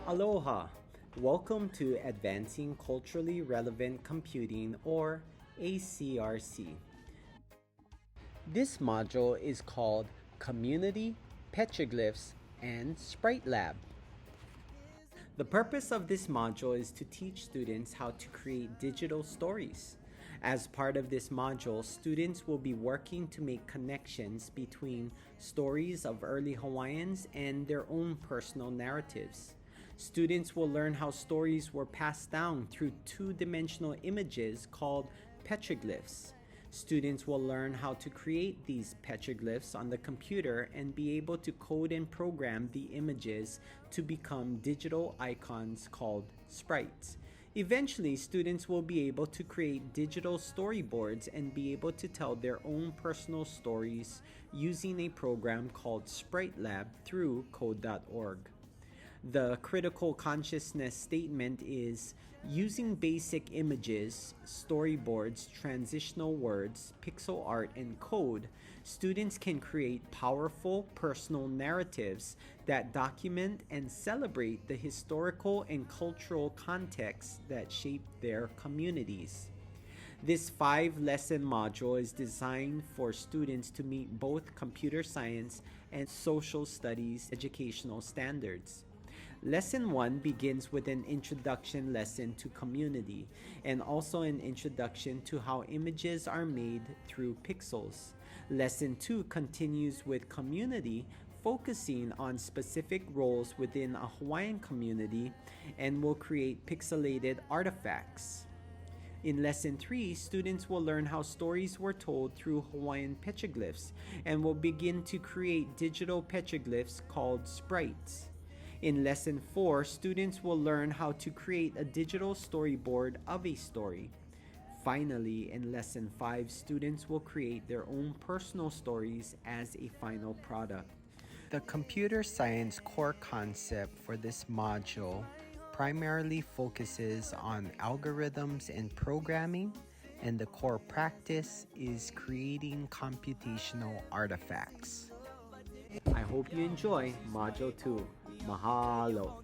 Aloha! Welcome to Advancing Culturally Relevant Computing, or ACRC. This module is called Community, Petroglyphs, and SpriteLab. The purpose of this module is to teach students how to create digital stories. As part of this module, students will be working to make connections between stories of early Hawaiians and their own personal narratives. Students will learn how stories were passed down through two-dimensional images called petroglyphs. Students will learn how to create these petroglyphs on the computer and be able to code and program the images to become digital icons called sprites. Eventually, students will be able to create digital storyboards and be able to tell their own personal stories using a program called SpriteLab through code.org. The critical consciousness statement is using basic images, storyboards, transitional words, pixel art, and code, students can create powerful personal narratives that document and celebrate the historical and cultural contexts that shape their communities. This 5-lesson module is designed for students to meet both computer science and social studies educational standards. Lesson 1 begins with an introduction lesson to community and also an introduction to how images are made through pixels. Lesson 2 continues with community, focusing on specific roles within a Hawaiian community, and will create pixelated artifacts. In Lesson 3, students will learn how stories were told through Hawaiian petroglyphs and will begin to create digital petroglyphs called sprites. In Lesson 4, students will learn how to create a digital storyboard of a story. Finally, in Lesson 5, students will create their own personal stories as a final product. The computer science core concept for this module primarily focuses on algorithms and programming, and the core practice is creating computational artifacts. I hope you enjoy Module 2. Mahalo!